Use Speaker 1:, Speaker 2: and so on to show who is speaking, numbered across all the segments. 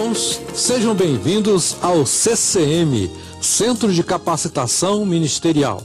Speaker 1: irmãos, sejam bem-vindos ao CCM, Centro de Capacitação Ministerial,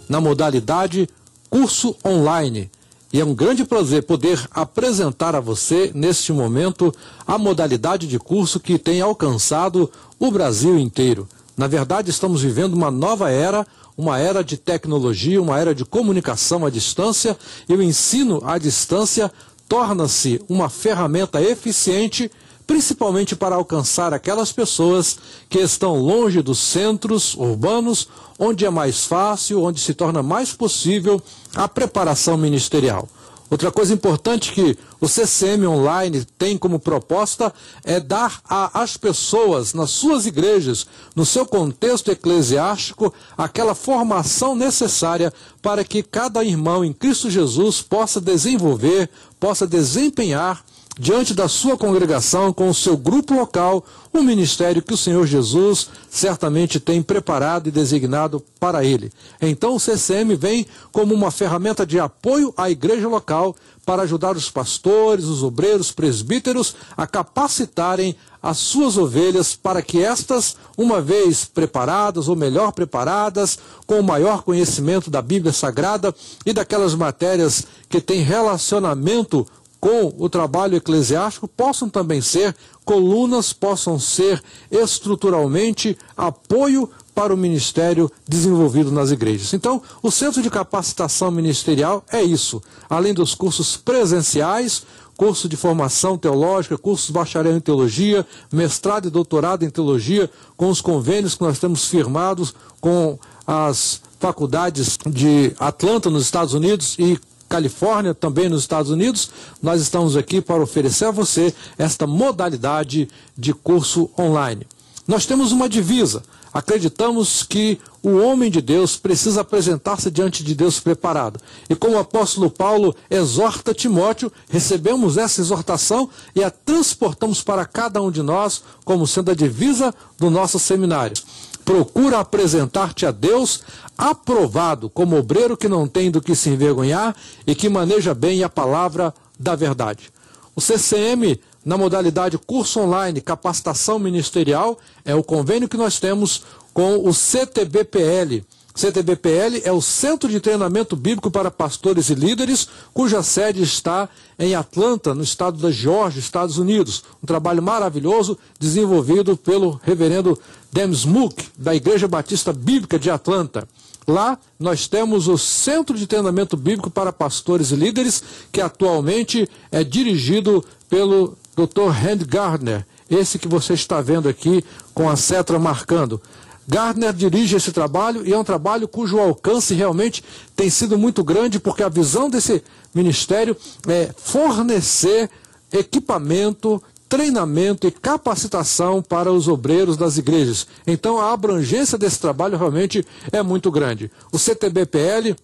Speaker 1: na modalidade curso online. E é um grande prazer poder apresentar a você, neste momento, a modalidade de curso que tem alcançado o Brasil inteiro. Na verdade, estamos vivendo uma nova era, uma era de tecnologia, uma era de comunicação à distância, e o ensino à distância torna-se uma ferramenta eficiente, principalmente para alcançar aquelas pessoas que estão longe dos centros urbanos, onde é mais fácil, onde se torna mais possível a preparação ministerial. Outra coisa importante que o CCM Online tem como proposta é dar às pessoas, nas suas igrejas, no seu contexto eclesiástico, aquela formação necessária para que cada irmão em Cristo Jesus possa desenvolver, possa desempenhar diante da sua congregação, com o seu grupo local, o ministério que o Senhor Jesus certamente tem preparado e designado para ele. Então o CCM vem como uma ferramenta de apoio à igreja local para ajudar os pastores, os obreiros, presbíteros a capacitarem as suas ovelhas para que estas, uma vez preparadas ou melhor preparadas, com o maior conhecimento da Bíblia Sagrada e daquelas matérias que têm relacionamento com o trabalho eclesiástico, possam também ser colunas, possam ser estruturalmente apoio para o ministério desenvolvido nas igrejas. Então, o Centro de Capacitação Ministerial é isso. Além dos cursos presenciais, curso de formação teológica, cursos bacharel em teologia, mestrado e doutorado em teologia, com os convênios que nós temos firmados com as faculdades de Atlanta, nos Estados Unidos, e Califórnia, também nos Estados Unidos, nós estamos aqui para oferecer a você esta modalidade de curso online. Nós temos uma divisa. Acreditamos que o homem de Deus precisa apresentar-se diante de Deus preparado. E como o apóstolo Paulo exorta Timóteo, recebemos essa exortação e a transportamos para cada um de nós como sendo a divisa do nosso seminário. Procura apresentar-te a Deus aprovado, como obreiro que não tem do que se envergonhar e que maneja bem a palavra da verdade. O CCM, na modalidade curso online, capacitação ministerial, é o convênio que nós temos com o CTBPL. CTBPL é o Centro de Treinamento Bíblico para Pastores e Líderes, cuja sede está em Atlanta, no estado da Geórgia, Estados Unidos. Um trabalho maravilhoso desenvolvido pelo reverendo Demis Mook, da Igreja Batista Bíblica de Atlanta. Lá nós temos o Centro de Treinamento Bíblico para Pastores e Líderes, que atualmente é dirigido pelo Dr. Randy Gardner, esse que você está vendo aqui com a seta marcando. Gardner dirige esse trabalho e é um trabalho cujo alcance realmente tem sido muito grande, porque a visão desse ministério é fornecer equipamento, treinamento e capacitação para os obreiros das igrejas. Então a abrangência desse trabalho realmente é muito grande. O CTBPL,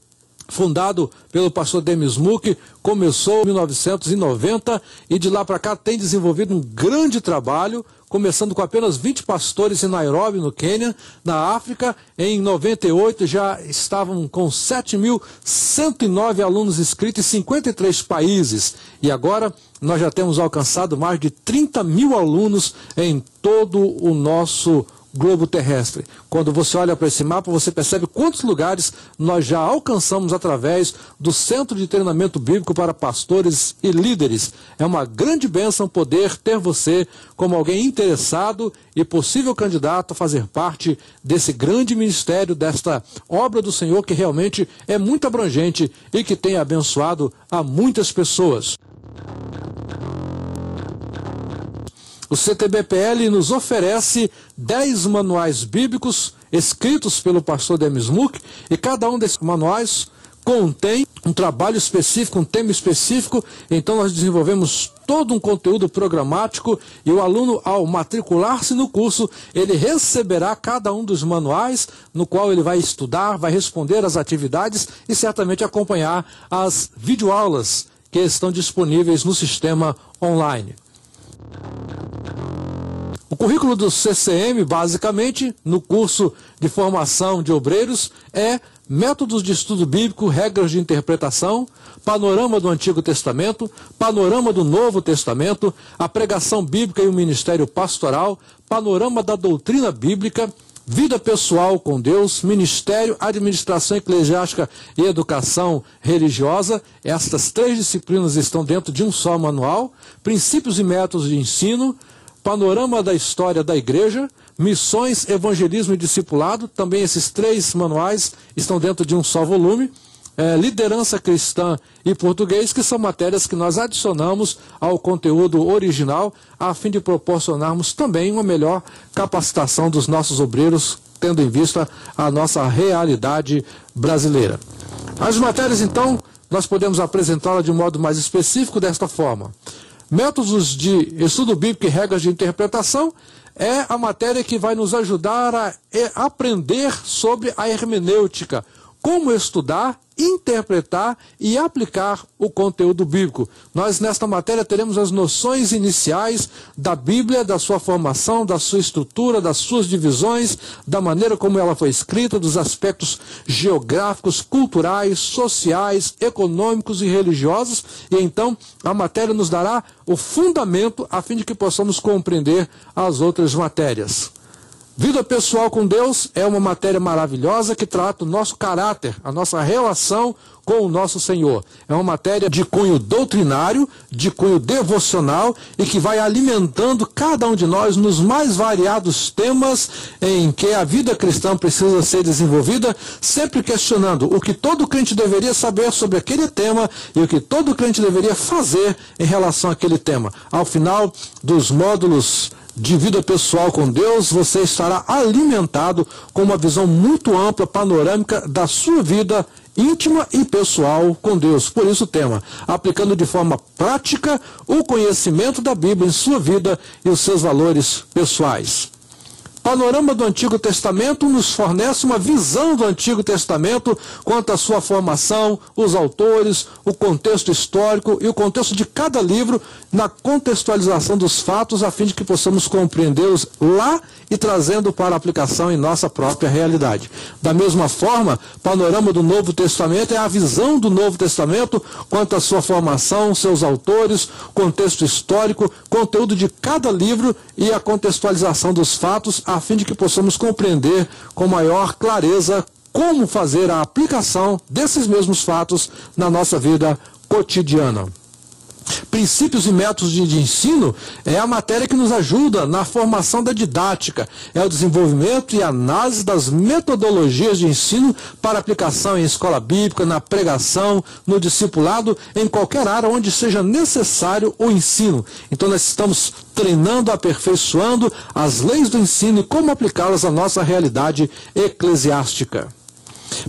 Speaker 1: fundado pelo pastor Demis Mook, começou em 1990 e de lá para cá tem desenvolvido um grande trabalho, começando com apenas 20 pastores em Nairobi, no Quênia. Na África, em 98, já estavam com 7.109 alunos inscritos em 53 países. E agora nós já temos alcançado mais de 30 mil alunos em todo o nosso globo terrestre. Quando você olha para esse mapa, você percebe quantos lugares nós já alcançamos através do Centro de Treinamento Bíblico para Pastores e Líderes. É uma grande bênção poder ter você como alguém interessado e possível candidato a fazer parte desse grande ministério, desta obra do Senhor que realmente é muito abrangente e que tem abençoado a muitas pessoas. O CTBPL nos oferece 10 manuais bíblicos escritos pelo pastor Demis Mook, e cada um desses manuais contém um trabalho específico, um tema específico. Então nós desenvolvemos todo um conteúdo programático e o aluno, ao matricular-se no curso, ele receberá cada um dos manuais, no qual ele vai estudar, vai responder às atividades e certamente acompanhar as videoaulas que estão disponíveis no sistema online. O currículo do CCM, basicamente, no curso de formação de obreiros, é métodos de estudo bíblico, regras de interpretação, panorama do Antigo Testamento, panorama do Novo Testamento, a pregação bíblica e o ministério pastoral, panorama da doutrina bíblica, vida pessoal com Deus, ministério, administração eclesiástica e educação religiosa. Estas 3 disciplinas estão dentro de um só manual. Princípios e métodos de ensino, panorama da história da igreja, missões, evangelismo e discipulado. Também esses 3 manuais estão dentro de um só volume. Liderança cristã e português, que são matérias que nós adicionamos ao conteúdo original, a fim de proporcionarmos também uma melhor capacitação dos nossos obreiros, tendo em vista a nossa realidade brasileira. As matérias, então, nós podemos apresentá-las de um modo mais específico desta forma. Métodos de estudo bíblico e regras de interpretação é a matéria que vai nos ajudar a aprender sobre a hermenêutica, como estudar, interpretar e aplicar o conteúdo bíblico. Nós, nesta matéria, teremos as noções iniciais da Bíblia, da sua formação, da sua estrutura, das suas divisões, da maneira como ela foi escrita, dos aspectos geográficos, culturais, sociais, econômicos e religiosos. E então, a matéria nos dará o fundamento a fim de que possamos compreender as outras matérias. Vida pessoal com Deus é uma matéria maravilhosa que trata o nosso caráter, a nossa relação com o nosso Senhor. É uma matéria de cunho doutrinário, de cunho devocional e que vai alimentando cada um de nós nos mais variados temas em que a vida cristã precisa ser desenvolvida, sempre questionando o que todo crente deveria saber sobre aquele tema e o que todo crente deveria fazer em relação àquele tema. Ao final dos módulos de vida pessoal com Deus, você estará alimentado com uma visão muito ampla, panorâmica da sua vida íntima e pessoal com Deus. Por isso o tema, aplicando de forma prática o conhecimento da Bíblia em sua vida e os seus valores pessoais. Panorama do Antigo Testamento nos fornece uma visão do Antigo Testamento quanto à sua formação, os autores, o contexto histórico e o contexto de cada livro na contextualização dos fatos, a fim de que possamos compreendê-los lá e trazendo para aplicação em nossa própria realidade. Da mesma forma, panorama do Novo Testamento é a visão do Novo Testamento quanto à sua formação, seus autores, contexto histórico, conteúdo de cada livro e a contextualização dos fatos, a fim de que possamos compreender com maior clareza como fazer a aplicação desses mesmos fatos na nossa vida cotidiana. Princípios e métodos de ensino é a matéria que nos ajuda na formação da didática, é o desenvolvimento e análise das metodologias de ensino para aplicação em escola bíblica, na pregação, no discipulado, em qualquer área onde seja necessário o ensino. Então nós estamos treinando, aperfeiçoando as leis do ensino e como aplicá-las à nossa realidade eclesiástica.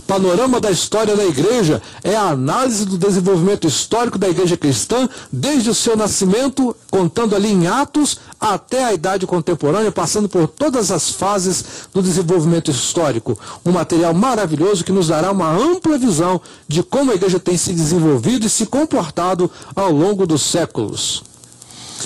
Speaker 1: Panorama da história da igreja é a análise do desenvolvimento histórico da igreja cristã, desde o seu nascimento, contando ali em Atos, até a idade contemporânea, passando por todas as fases do desenvolvimento histórico. Um material maravilhoso que nos dará uma ampla visão de como a igreja tem se desenvolvido e se comportado ao longo dos séculos.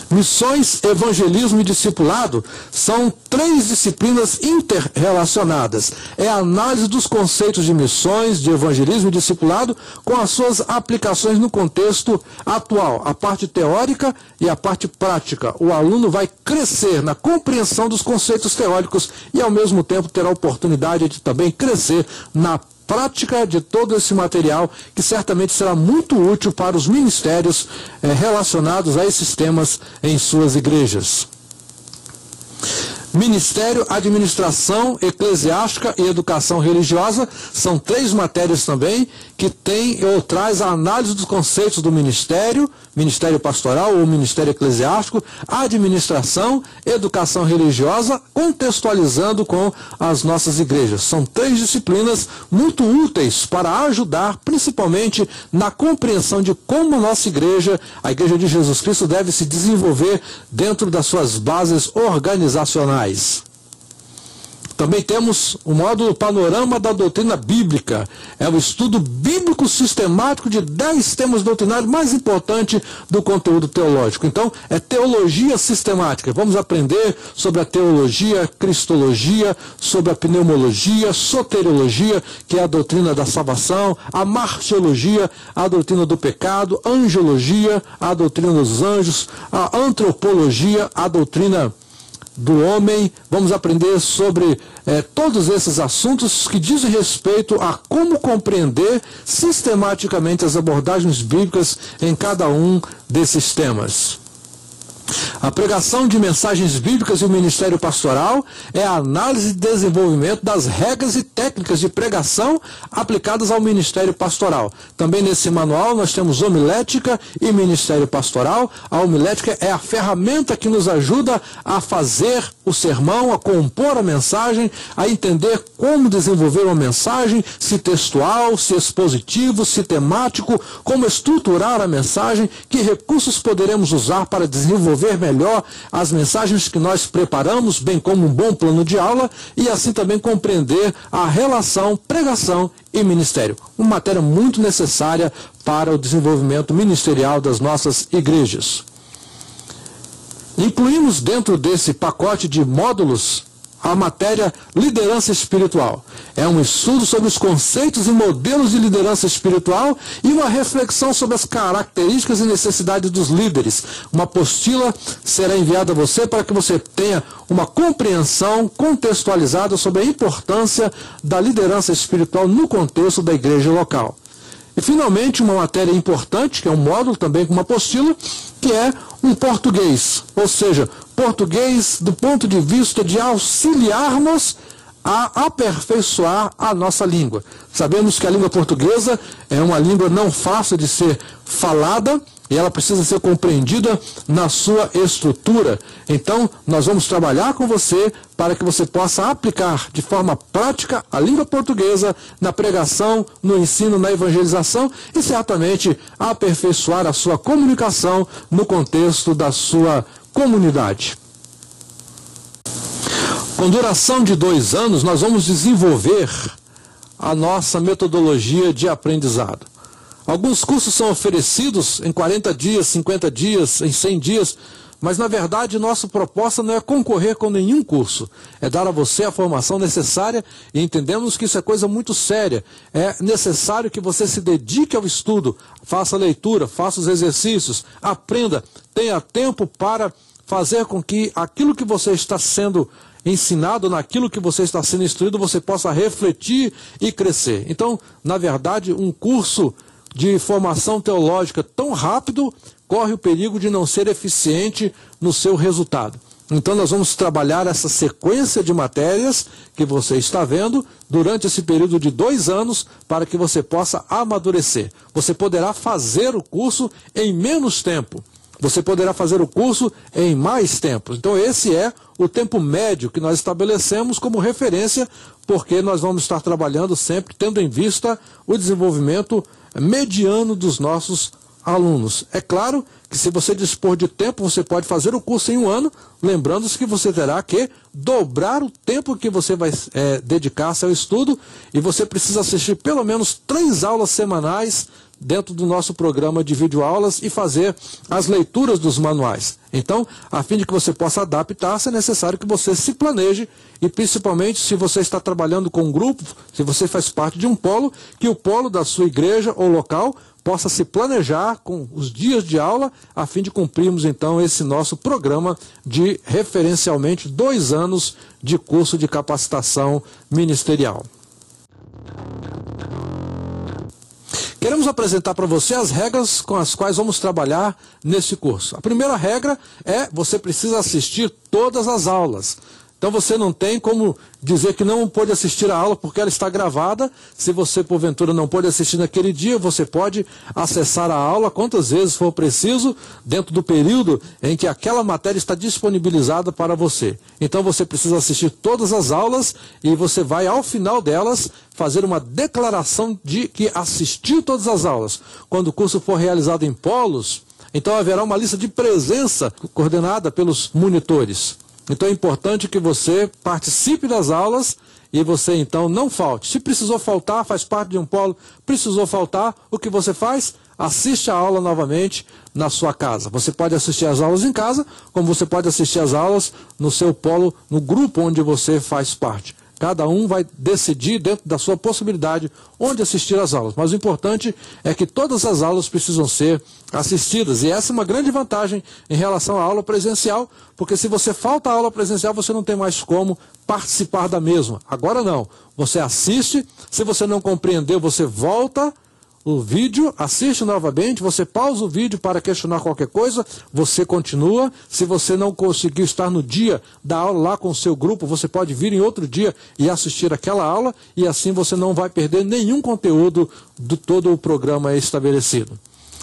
Speaker 1: Missões, evangelismo e discipulado são 3 disciplinas interrelacionadas. É a análise dos conceitos de missões, de evangelismo e discipulado com as suas aplicações no contexto atual, a parte teórica e a parte prática. O aluno vai crescer na compreensão dos conceitos teóricos e ao mesmo tempo terá a oportunidade de também crescer na prática de todo esse material, que certamente será muito útil para os ministérios relacionados a esses temas em suas igrejas. Ministério, administração eclesiástica e educação religiosa são 3 matérias também que tem ou traz a análise dos conceitos do ministério, ministério pastoral ou ministério eclesiástico, administração, educação religiosa, contextualizando com as nossas igrejas. São 3 disciplinas muito úteis para ajudar principalmente na compreensão de como a nossa igreja, a Igreja de Jesus Cristo, deve se desenvolver dentro das suas bases organizacionais. Também temos o módulo Panorama da Doutrina Bíblica. É o estudo bíblico sistemático de 10 temas doutrinários mais importantes do conteúdo teológico. Então, é teologia sistemática. Vamos aprender sobre a teologia, cristologia, sobre a pneumologia, soteriologia, que é a doutrina da salvação, a marciologia, a doutrina do pecado, angelologia, a doutrina dos anjos, a antropologia, a doutrina do homem. Vamos aprender sobre todos esses assuntos que dizem respeito a como compreender sistematicamente as abordagens bíblicas em cada um desses temas. A pregação de mensagens bíblicas e o ministério pastoral é a análise e desenvolvimento das regras e técnicas de pregação aplicadas ao ministério pastoral. Também nesse manual nós temos homilética e ministério pastoral. A homilética é a ferramenta que nos ajuda a fazer o sermão, a compor a mensagem, a entender como desenvolver uma mensagem, se textual, se expositivo, se temático, como estruturar a mensagem, que recursos poderemos usar para desenvolver melhor as mensagens que nós preparamos, bem como um bom plano de aula, e assim também compreender a relação pregação e ministério. Uma matéria muito necessária para o desenvolvimento ministerial das nossas igrejas. Incluímos dentro desse pacote de módulos a matéria liderança espiritual. É um estudo sobre os conceitos e modelos de liderança espiritual e uma reflexão sobre as características e necessidades dos líderes. Uma apostila será enviada a você para que você tenha uma compreensão contextualizada sobre a importância da liderança espiritual no contexto da igreja local. E, finalmente, uma matéria importante, que é um módulo também com uma apostila, que é um português, ou seja, português do ponto de vista de auxiliarmos a aperfeiçoar a nossa língua. Sabemos que a língua portuguesa é uma língua não fácil de ser falada e ela precisa ser compreendida na sua estrutura. Então, nós vamos trabalhar com você para que você possa aplicar de forma prática a língua portuguesa na pregação, no ensino, na evangelização e certamente aperfeiçoar a sua comunicação no contexto da sua comunidade. Com duração de 2 anos, nós vamos desenvolver a nossa metodologia de aprendizado. Alguns cursos são oferecidos em 40 dias, 50 dias, em 100 dias, mas na verdade nossa proposta não é concorrer com nenhum curso, é dar a você a formação necessária e entendemos que isso é coisa muito séria. É necessário que você se dedique ao estudo, faça a leitura, faça os exercícios, aprenda, tenha tempo para fazer com que aquilo que você está sendo ensinado, naquilo que você está sendo instruído, você possa refletir e crescer. Então, na verdade, um curso de formação teológica tão rápido corre o perigo de não ser eficiente no seu resultado. Então nós vamos trabalhar essa sequência de matérias que você está vendo durante esse período de 2 anos para que você possa amadurecer. Você poderá fazer o curso em menos tempo. Você poderá fazer o curso em mais tempo. Então esse é o tempo médio que nós estabelecemos como referência, porque nós vamos estar trabalhando sempre tendo em vista o desenvolvimento mediano dos nossos alunos. É claro que se você dispor de tempo, você pode fazer o curso em 1 ano, lembrando-se que você terá que dobrar o tempo que você vai dedicar-se ao estudo e você precisa assistir pelo menos 3 aulas semanais dentro do nosso programa de videoaulas e fazer as leituras dos manuais. Então, a fim de que você possa adaptar-se, é necessário que você se planeje e principalmente se você está trabalhando com um grupo, se você faz parte de um polo, que o polo da sua igreja ou local possa se planejar com os dias de aula, a fim de cumprirmos então esse nosso programa de referencialmente 2 anos de curso de capacitação ministerial. Queremos apresentar para você as regras com as quais vamos trabalhar nesse curso. A primeira regra é: você precisa assistir todas as aulas. Então você não tem como dizer que não pôde assistir a aula porque ela está gravada. Se você porventura não pôde assistir naquele dia, você pode acessar a aula quantas vezes for preciso, dentro do período em que aquela matéria está disponibilizada para você. Então você precisa assistir todas as aulas e você vai, ao final delas, fazer uma declaração de que assistiu todas as aulas. Quando o curso for realizado em polos, então haverá uma lista de presença coordenada pelos monitores. Então é importante que você participe das aulas e você então não falte. Se precisou faltar, faz parte de um polo, precisou faltar, o que você faz? Assiste a aula novamente na sua casa. Você pode assistir às aulas em casa, como você pode assistir às aulas no seu polo, no grupo onde você faz parte. Cada um vai decidir dentro da sua possibilidade onde assistir às aulas. Mas o importante é que todas as aulas precisam ser assistidas. E essa é uma grande vantagem em relação à aula presencial, porque se você falta a aula presencial, você não tem mais como participar da mesma. Agora não. Você assiste, se você não compreendeu, você volta o vídeo, assiste novamente, você pausa o vídeo para questionar qualquer coisa, você continua. Se você não conseguiu estar no dia da aula lá com o seu grupo, você pode vir em outro dia e assistir aquela aula, e assim você não vai perder nenhum conteúdo de todo o programa estabelecido.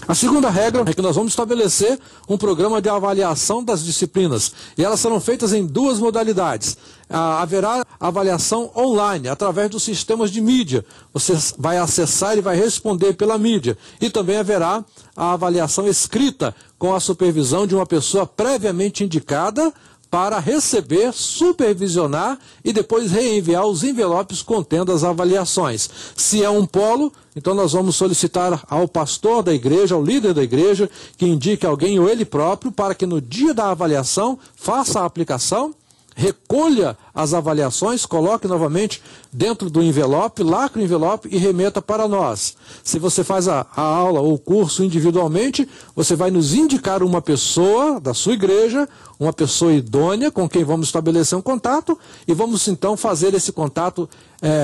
Speaker 1: A segunda regra é que nós vamos estabelecer um programa de avaliação das disciplinas, e elas serão feitas em duas modalidades. Haverá avaliação online, através dos sistemas de mídia. Você vai acessar e vai responder pela mídia. E também haverá a avaliação escrita, com a supervisão de uma pessoa previamente indicada para receber, supervisionar e depois reenviar os envelopes contendo as avaliações. Se é um polo, então nós vamos solicitar ao pastor da igreja, ao líder da igreja, que indique alguém ou ele próprio, para que no dia da avaliação faça a aplicação, recolha as avaliações, coloque novamente dentro do envelope, lacre o envelope e remeta para nós. Se você faz a aula ou o curso individualmente, você vai nos indicar uma pessoa da sua igreja, uma pessoa idônea com quem vamos estabelecer um contato, e vamos então fazer esse contato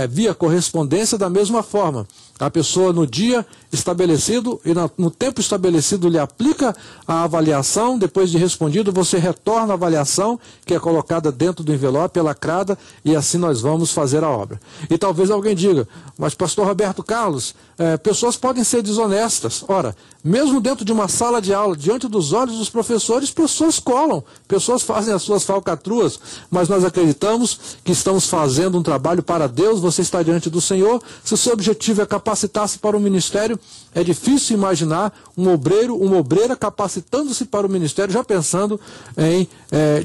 Speaker 1: via correspondência da mesma forma. A pessoa no dia estabelecido e no tempo estabelecido lhe aplica a avaliação. Depois de respondido, você retorna a avaliação, que é colocada dentro do envelope, é lacrada, e assim nós vamos fazer a obra. E talvez alguém diga: mas pastor Roberto Carlos, pessoas podem ser desonestas. Ora, mesmo dentro de uma sala de aula, diante dos olhos dos professores, pessoas colam, pessoas fazem as suas falcatruas, mas nós acreditamos que estamos fazendo um trabalho para Deus. Você está diante do Senhor. Se o seu objetivo é capacitar-se para o ministério, é difícil imaginar um obreiro, uma obreira capacitando-se para o ministério, já pensando em,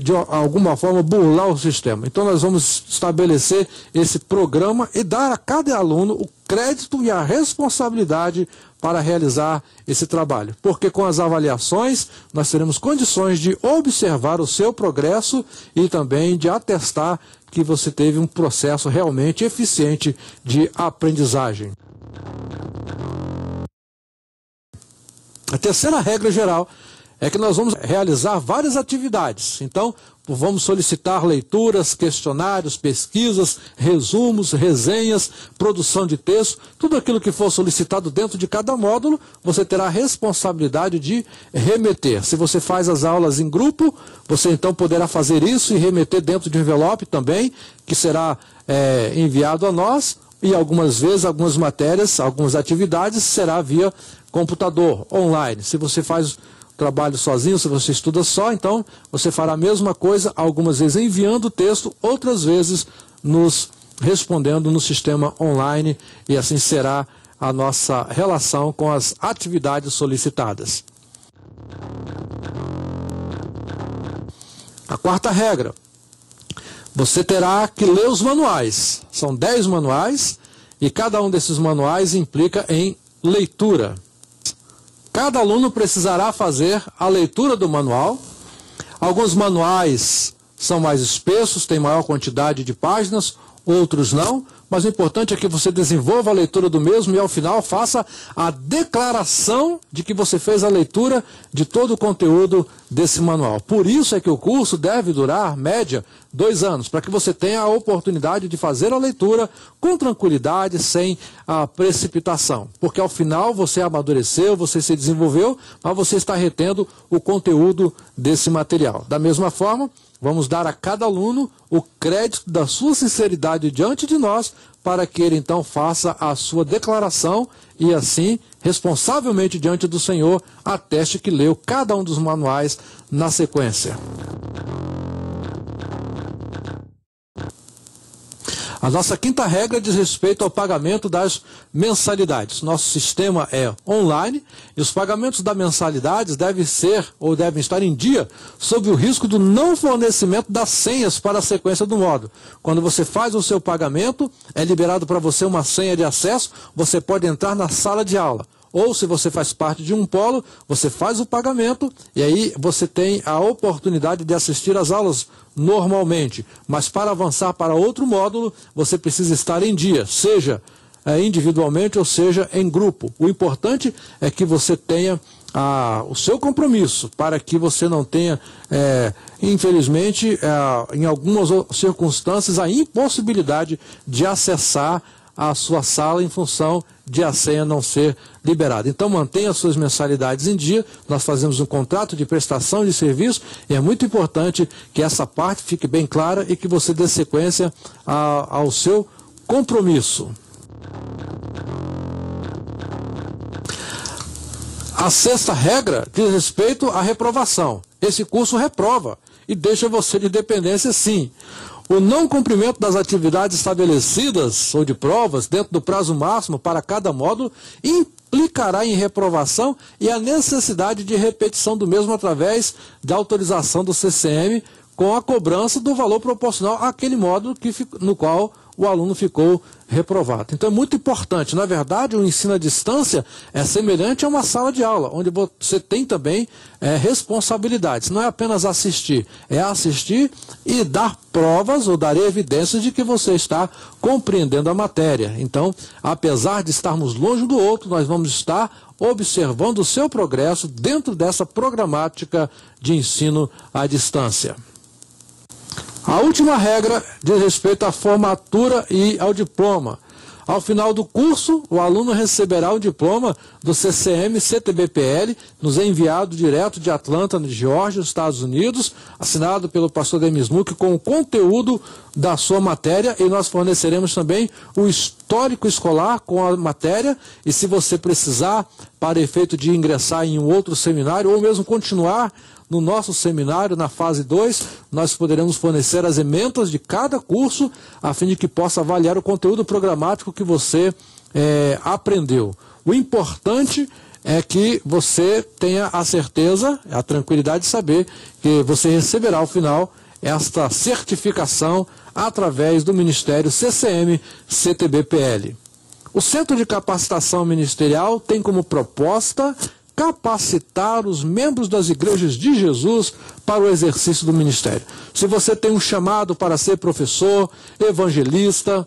Speaker 1: de alguma forma, burlar o sistema. Então nós vamos estabelecer esse programa e dar a cada aluno o crédito e a responsabilidade para realizar esse trabalho. Porque com as avaliações, nós teremos condições de observar o seu progresso e também de atestar que você teve um processo realmente eficiente de aprendizagem. A terceira regra geral é que nós vamos realizar várias atividades. Então, vamos solicitar leituras, questionários, pesquisas, resumos, resenhas, produção de texto. Tudo aquilo que for solicitado dentro de cada módulo, você terá a responsabilidade de remeter. Se você faz as aulas em grupo, você então poderá fazer isso e remeter dentro de um envelope também, que será enviado a nós. E algumas vezes, algumas matérias, algumas atividades, será via computador, online. Se você faz trabalho sozinho, se você estuda só, então você fará a mesma coisa, algumas vezes enviando o texto, outras vezes nos respondendo no sistema online, e assim será a nossa relação com as atividades solicitadas. A quarta regra: você terá que ler os manuais. São 10 manuais, e cada um desses manuais implica em leitura. Cada aluno precisará fazer a leitura do manual. Alguns manuais são mais espessos, têm maior quantidade de páginas, outros não, mas o importante é que você desenvolva a leitura do mesmo e ao final faça a declaração de que você fez a leitura de todo o conteúdo desse manual. Por isso é que o curso deve durar, média, 2 anos, para que você tenha a oportunidade de fazer a leitura com tranquilidade, sem a precipitação. Porque ao final você amadureceu, você se desenvolveu, mas você está retendo o conteúdo desse material. Da mesma forma, vamos dar a cada aluno o crédito da sua sinceridade diante de nós, para que ele então faça a sua declaração e assim, responsavelmente diante do Senhor, ateste que leu cada um dos manuais na sequência. A nossa quinta regra diz respeito ao pagamento das mensalidades. Nosso sistema é online e os pagamentos das mensalidades devem ser ou devem estar em dia sob o risco do não fornecimento das senhas para a sequência do módulo. Quando você faz o seu pagamento, é liberado para você uma senha de acesso, você pode entrar na sala de aula. Ou se você faz parte de um polo, você faz o pagamento e aí você tem a oportunidade de assistir às aulas normalmente. Mas para avançar para outro módulo, você precisa estar em dia, seja individualmente ou seja em grupo. O importante é que você tenha o seu compromisso, para que você não tenha, infelizmente, em algumas circunstâncias, a impossibilidade de acessar a sua sala em função de a senha não ser liberada. Então mantenha as suas mensalidades em dia, nós fazemos um contrato de prestação de serviço e é muito importante que essa parte fique bem clara e que você dê sequência ao seu compromisso. A sexta regra diz respeito à reprovação. Esse curso reprova e deixa você de dependência sim. O não cumprimento das atividades estabelecidas ou de provas dentro do prazo máximo para cada módulo implicará em reprovação e a necessidade de repetição do mesmo através da autorização do CCM com a cobrança do valor proporcional àquele módulo no qual o aluno ficou reprovado. Então é muito importante. Na verdade, o ensino à distância é semelhante a uma sala de aula, onde você tem também responsabilidades. Não é apenas assistir, é assistir e dar provas ou dar evidências de que você está compreendendo a matéria. Então, apesar de estarmos longe do outro, nós vamos estar observando o seu progresso dentro dessa programática de ensino à distância. A última regra diz respeito à formatura e ao diploma. Ao final do curso, o aluno receberá o diploma do CCM-CTBPL, nos enviado direto de Atlanta, na Geórgia, Estados Unidos, assinado pelo pastor Demis Muck com o conteúdo da sua matéria, e nós forneceremos também o histórico escolar com a matéria, e se você precisar, para efeito de ingressar em um outro seminário, ou mesmo continuar no nosso seminário, na fase 2, nós poderemos fornecer as ementas de cada curso, a fim de que possa avaliar o conteúdo programático que você aprendeu. O importante é que você tenha a certeza, a tranquilidade de saber que você receberá ao final esta certificação através do Ministério CCM-CTBPL. O Centro de Capacitação Ministerial tem como proposta capacitar os membros das igrejas de Jesus para o exercício do ministério. Se você tem um chamado para ser professor, evangelista,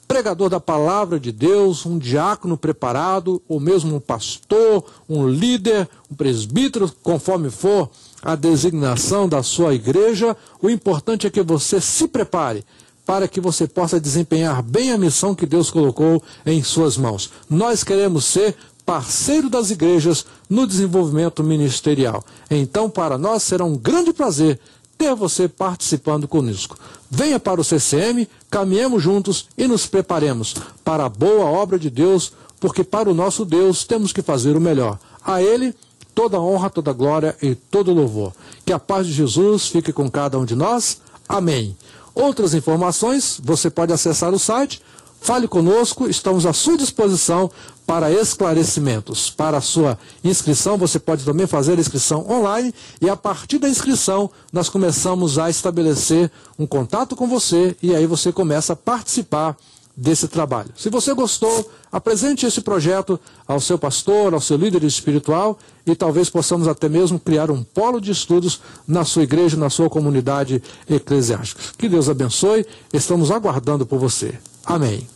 Speaker 1: pregador da palavra de Deus, um diácono preparado, ou mesmo um pastor, um líder, um presbítero, conforme for a designação da sua igreja, o importante é que você se prepare para que você possa desempenhar bem a missão que Deus colocou em suas mãos. Nós queremos ser parceiro das igrejas no desenvolvimento ministerial. Então, para nós será um grande prazer ter você participando conosco. Venha para o CCM, caminhemos juntos e nos preparemos para a boa obra de Deus, porque para o nosso Deus temos que fazer o melhor. A Ele toda honra, toda glória e todo louvor. Que a paz de Jesus fique com cada um de nós. Amém. Outras informações, você pode acessar o site. Fale conosco, estamos à sua disposição para esclarecimentos. Para a sua inscrição, você pode também fazer a inscrição online e a partir da inscrição nós começamos a estabelecer um contato com você e aí você começa a participar desse trabalho. Se você gostou, apresente esse projeto ao seu pastor, ao seu líder espiritual e talvez possamos até mesmo criar um polo de estudos na sua igreja, na sua comunidade eclesiástica. Que Deus abençoe, estamos aguardando por você. Amém.